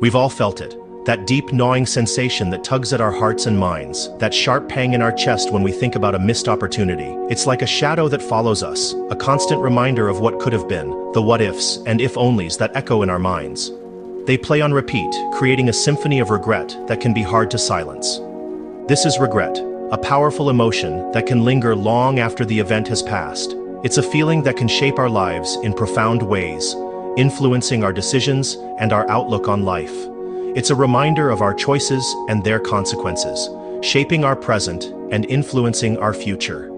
We've all felt it. That deep gnawing sensation that tugs at our hearts and minds, that sharp pang in our chest when we think about a missed opportunity. It's like a shadow that follows us, a constant reminder of what could have been, the what-ifs and if-onlys that echo in our minds. They play on repeat, creating a symphony of regret that can be hard to silence. This is regret, a powerful emotion that can linger long after the event has passed. It's a feeling that can shape our lives in profound ways, influencing our decisions and our outlook on life. It's a reminder of our choices and their consequences, shaping our present and influencing our future.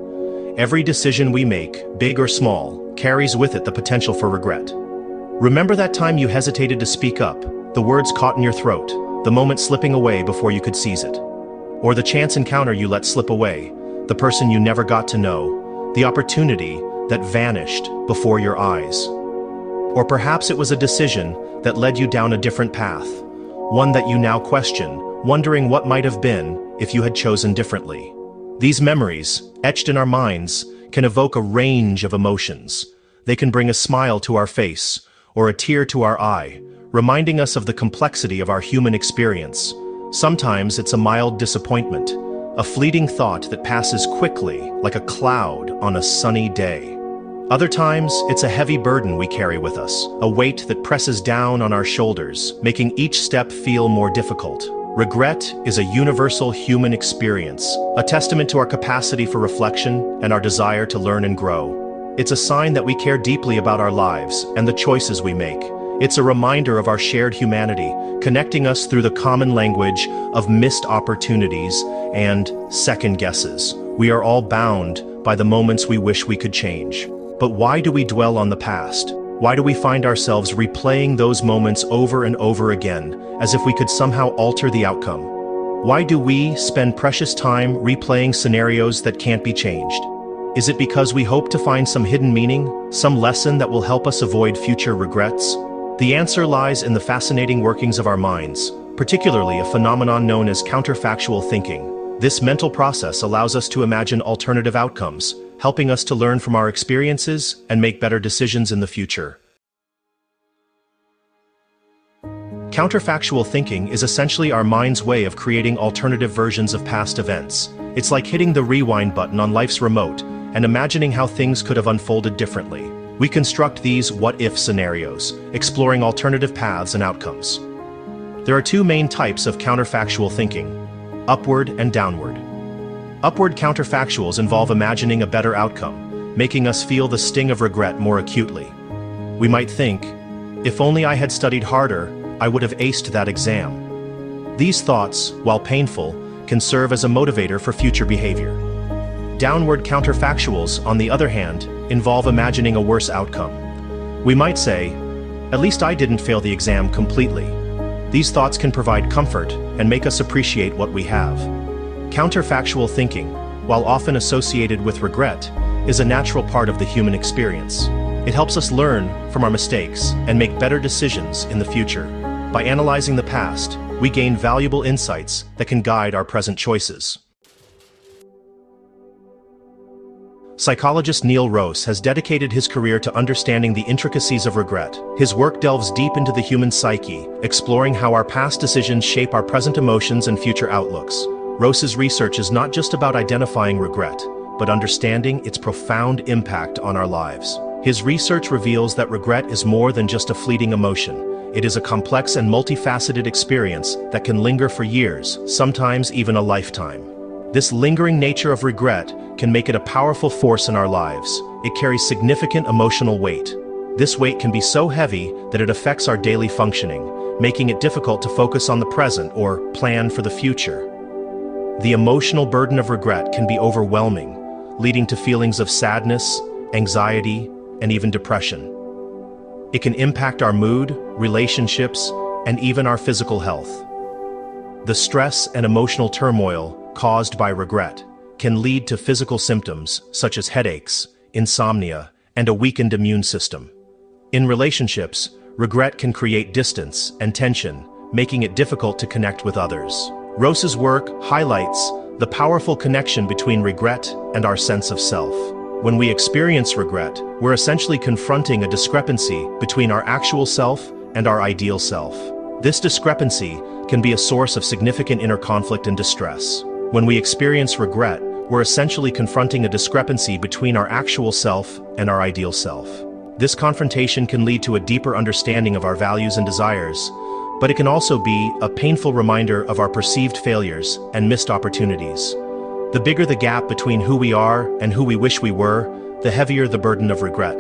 Every decision we make, big or small, carries with it the potential for regret. Remember that time you hesitated to speak up, the words caught in your throat, the moment slipping away before you could seize it? Or the chance encounter you let slip away, the person you never got to know, the opportunity that vanished before your eyes? Or perhaps it was a decision that led you down a different path, one that you now question, wondering what might have been if you had chosen differently. These memories, etched in our minds, can evoke a range of emotions. They can bring a smile to our face, or a tear to our eye, reminding us of the complexity of our human experience. Sometimes it's a mild disappointment, a fleeting thought that passes quickly like a cloud on a sunny day. Other times, it's a heavy burden we carry with us, a weight that presses down on our shoulders, making each step feel more difficult. Regret is a universal human experience, a testament to our capacity for reflection and our desire to learn and grow. It's a sign that we care deeply about our lives and the choices we make. It's a reminder of our shared humanity, connecting us through the common language of missed opportunities and second guesses. We are all bound by the moments we wish we could change. But why do we dwell on the past? Why do we find ourselves replaying those moments over and over again, as if we could somehow alter the outcome? Why do we spend precious time replaying scenarios that can't be changed? Is it because we hope to find some hidden meaning, some lesson that will help us avoid future regrets? The answer lies in the fascinating workings of our minds, particularly a phenomenon known as counterfactual thinking. This mental process allows us to imagine alternative outcomes, helping us to learn from our experiences and make better decisions in the future. Counterfactual thinking is essentially our mind's way of creating alternative versions of past events. It's like hitting the rewind button on life's remote and imagining how things could have unfolded differently. We construct these what-if scenarios, exploring alternative paths and outcomes. There are two main types of counterfactual thinking: upward and downward. Upward counterfactuals involve imagining a better outcome, making us feel the sting of regret more acutely. We might think, if only I had studied harder, I would have aced that exam. These thoughts, while painful, can serve as a motivator for future behavior. Downward counterfactuals, on the other hand, involve imagining a worse outcome. We might say, at least I didn't fail the exam completely. These thoughts can provide comfort and make us appreciate what we have. Counterfactual thinking, while often associated with regret, is a natural part of the human experience. It helps us learn from our mistakes and make better decisions in the future. By analyzing the past, we gain valuable insights that can guide our present choices. Psychologist Neil Rose has dedicated his career to understanding the intricacies of regret. His work delves deep into the human psyche, exploring how our past decisions shape our present emotions and future outlooks. Rose's research is not just about identifying regret, but understanding its profound impact on our lives. His research reveals that regret is more than just a fleeting emotion. It is a complex and multifaceted experience that can linger for years, sometimes even a lifetime. This lingering nature of regret can make it a powerful force in our lives. It carries significant emotional weight. This weight can be so heavy that it affects our daily functioning, making it difficult to focus on the present or plan for the future. The emotional burden of regret can be overwhelming, leading to feelings of sadness, anxiety, and even depression. It can impact our mood, relationships, and even our physical health. The stress and emotional turmoil caused by regret can lead to physical symptoms such as headaches, insomnia, and a weakened immune system. In relationships, regret can create distance and tension, making it difficult to connect with others. Rose's work highlights the powerful connection between regret and our sense of self. when we experience regret, we're essentially confronting a discrepancy between our actual self and our ideal self. This discrepancy can be a source of significant inner conflict and distress. When we experience regret, we're essentially confronting a discrepancy between our actual self and our ideal self. This confrontation can lead to a deeper understanding of our values and desires, but it can also be a painful reminder of our perceived failures and missed opportunities. The bigger the gap between who we are and who we wish we were, the heavier the burden of regret.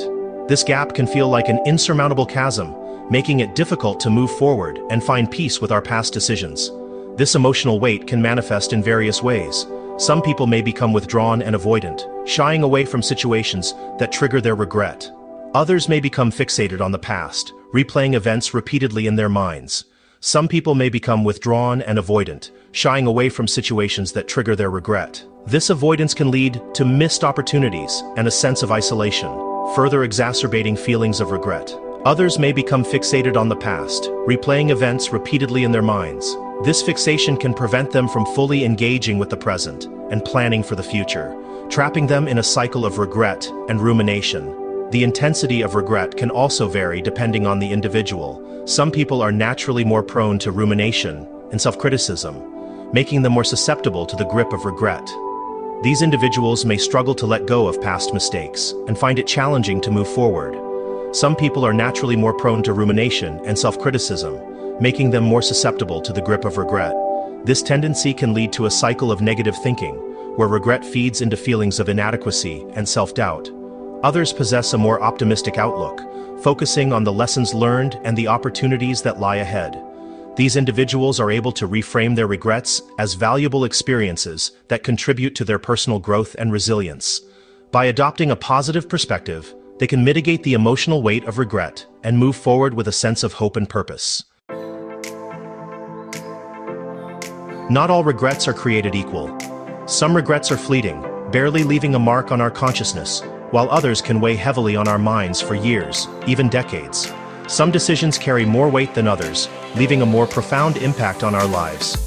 This gap can feel like an insurmountable chasm, making it difficult to move forward and find peace with our past decisions. This emotional weight can manifest in various ways. Some people may become withdrawn and avoidant, shying away from situations that trigger their regret. Others may become fixated on the past, replaying events repeatedly in their minds. Some people may become withdrawn and avoidant, shying away from situations that trigger their regret. This avoidance can lead to missed opportunities and a sense of isolation, further exacerbating feelings of regret. Others may become fixated on the past, replaying events repeatedly in their minds. This fixation can prevent them from fully engaging with the present and planning for the future, trapping them in a cycle of regret and rumination. The intensity of regret can also vary depending on the individual. Some people are naturally more prone to rumination and self-criticism, making them more susceptible to the grip of regret. These individuals may struggle to let go of past mistakes and find it challenging to move forward. Some people are naturally more prone to rumination and self-criticism, making them more susceptible to the grip of regret. This tendency can lead to a cycle of negative thinking, where regret feeds into feelings of inadequacy and self-doubt. Others possess a more optimistic outlook, focusing on the lessons learned and the opportunities that lie ahead. These individuals are able to reframe their regrets as valuable experiences that contribute to their personal growth and resilience. By adopting a positive perspective, they can mitigate the emotional weight of regret and move forward with a sense of hope and purpose. Not all regrets are created equal. Some regrets are fleeting, barely leaving a mark on our consciousness, while others can weigh heavily on our minds for years, even decades. Some decisions carry more weight than others, leaving a more profound impact on our lives.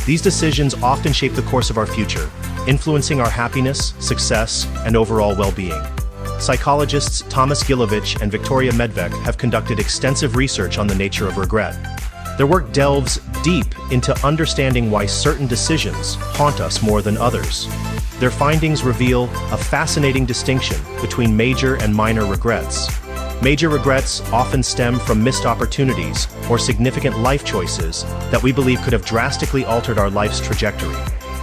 These decisions often shape the course of our future, influencing our happiness, success, and overall well-being. Psychologists Thomas Gilovich and Victoria Medvec have conducted extensive research on the nature of regret. Their work delves deep into understanding why certain decisions haunt us more than others. Their findings reveal a fascinating distinction between major and minor regrets. Major regrets often stem from missed opportunities or significant life choices that we believe could have drastically altered our life's trajectory.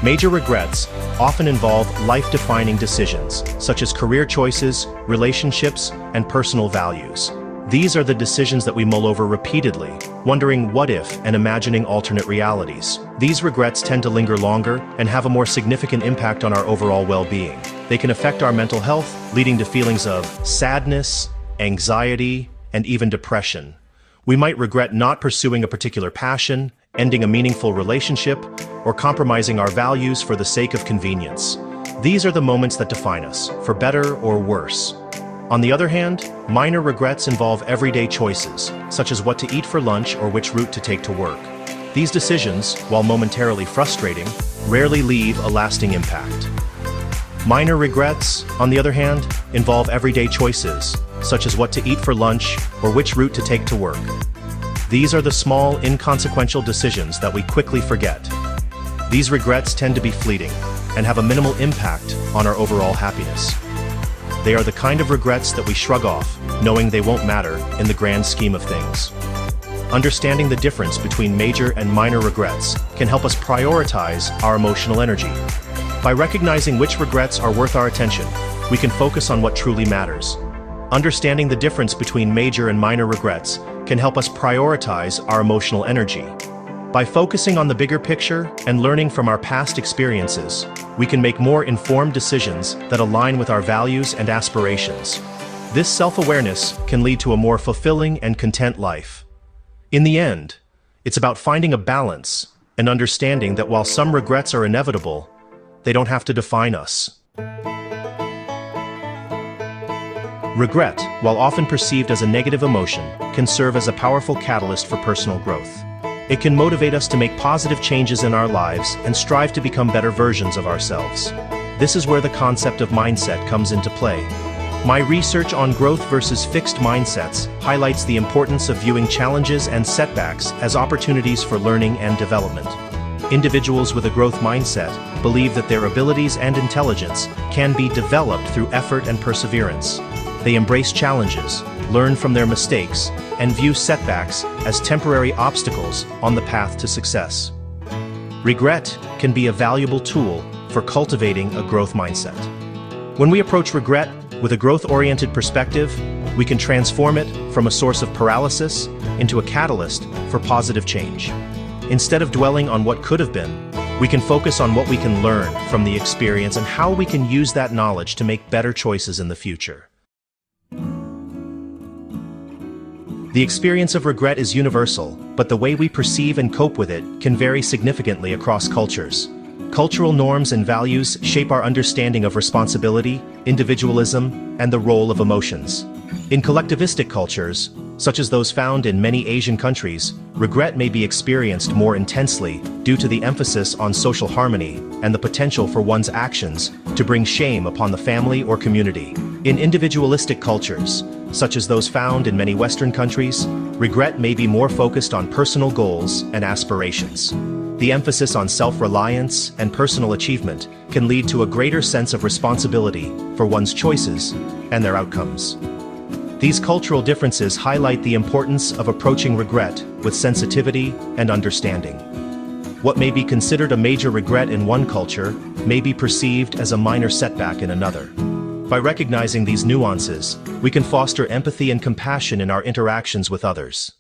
Major regrets often involve life-defining decisions, such as career choices, relationships, and personal values. These are the decisions that we mull over repeatedly, wondering what if and imagining alternate realities. These regrets tend to linger longer and have a more significant impact on our overall well-being. They can affect our mental health, leading to feelings of sadness, anxiety, and even depression. We might regret not pursuing a particular passion, ending a meaningful relationship, or compromising our values for the sake of convenience. These are the moments that define us, for better or worse. On the other hand, minor regrets involve everyday choices, such as what to eat for lunch or which route to take to work. These decisions, while momentarily frustrating, rarely leave a lasting impact. Minor regrets, on the other hand, involve everyday choices, such as what to eat for lunch or which route to take to work. These are the small, inconsequential decisions that we quickly forget. These regrets tend to be fleeting and have a minimal impact on our overall happiness. They are the kind of regrets that we shrug off, knowing they won't matter in the grand scheme of things. Understanding the difference between major and minor regrets can help us prioritize our emotional energy. By recognizing which regrets are worth our attention, we can focus on what truly matters. Understanding the difference between major and minor regrets can help us prioritize our emotional energy. By focusing on the bigger picture and learning from our past experiences, we can make more informed decisions that align with our values and aspirations. This self-awareness can lead to a more fulfilling and content life. In the end, it's about finding a balance and understanding that while some regrets are inevitable, they don't have to define us. Regret, while often perceived as a negative emotion, can serve as a powerful catalyst for personal growth. It can motivate us to make positive changes in our lives and strive to become better versions of ourselves. This is where the concept of mindset comes into play. My research on growth versus fixed mindsets highlights the importance of viewing challenges and setbacks as opportunities for learning and development. Individuals with a growth mindset believe that their abilities and intelligence can be developed through effort and perseverance. They embrace challenges, learn from their mistakes, and view setbacks as temporary obstacles on the path to success. Regret can be a valuable tool for cultivating a growth mindset. When we approach regret with a growth-oriented perspective, we can transform it from a source of paralysis into a catalyst for positive change. Instead of dwelling on what could have been, we can focus on what we can learn from the experience and how we can use that knowledge to make better choices in the future. The experience of regret is universal, but the way we perceive and cope with it can vary significantly across cultures. Cultural norms and values shape our understanding of responsibility, individualism, and the role of emotions. In collectivistic cultures, such as those found in many Asian countries, regret may be experienced more intensely due to the emphasis on social harmony and the potential for one's actions to bring shame upon the family or community. In individualistic cultures, such as those found in many Western countries, regret may be more focused on personal goals and aspirations. The emphasis on self-reliance and personal achievement can lead to a greater sense of responsibility for one's choices and their outcomes. These cultural differences highlight the importance of approaching regret with sensitivity and understanding. What may be considered a major regret in one culture may be perceived as a minor setback in another. By recognizing these nuances, we can foster empathy and compassion in our interactions with others.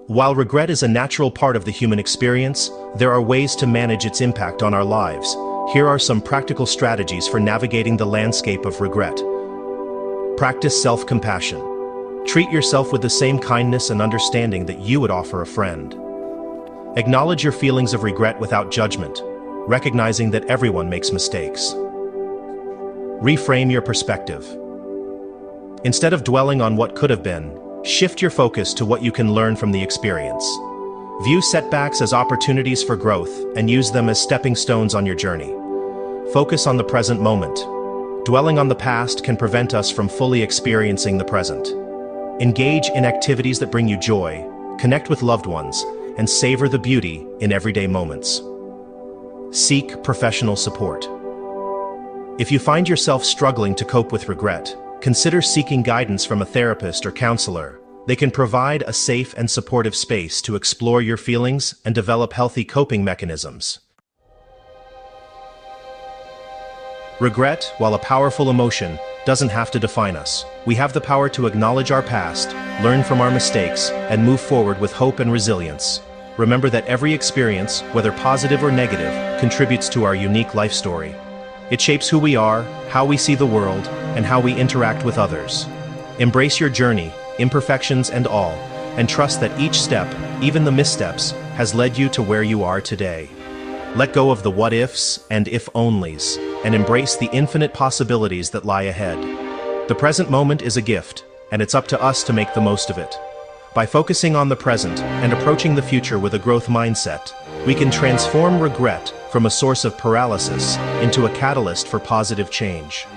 While regret is a natural part of the human experience, there are ways to manage its impact on our lives. Here are some practical strategies for navigating the landscape of regret. Practice self-compassion. Treat yourself with the same kindness and understanding that you would offer a friend. Acknowledge your feelings of regret without judgment, recognizing that everyone makes mistakes. Reframe your perspective. Instead of dwelling on what could have been, shift your focus to what you can learn from the experience. View setbacks as opportunities for growth and use them as stepping stones on your journey. Focus on the present moment. Dwelling on the past can prevent us from fully experiencing the present. Engage in activities that bring you joy, connect with loved ones, and savor the beauty in everyday moments. Seek professional support. If you find yourself struggling to cope with regret, consider seeking guidance from a therapist or counselor. They can provide a safe and supportive space to explore your feelings and develop healthy coping mechanisms. Regret, while a powerful emotion, doesn't have to define us. We have the power to acknowledge our past, learn from our mistakes, and move forward with hope and resilience. Remember that every experience, whether positive or negative, contributes to our unique life story. It shapes who we are, how we see the world, and how we interact with others. Embrace your journey, imperfections and all, and trust that each step, even the missteps, has led you to where you are today. Let go of the what-ifs and if-onlys, and embrace the infinite possibilities that lie ahead. The present moment is a gift, and it's up to us to make the most of it. By focusing on the present and approaching the future with a growth mindset, we can transform regret from a source of paralysis into a catalyst for positive change.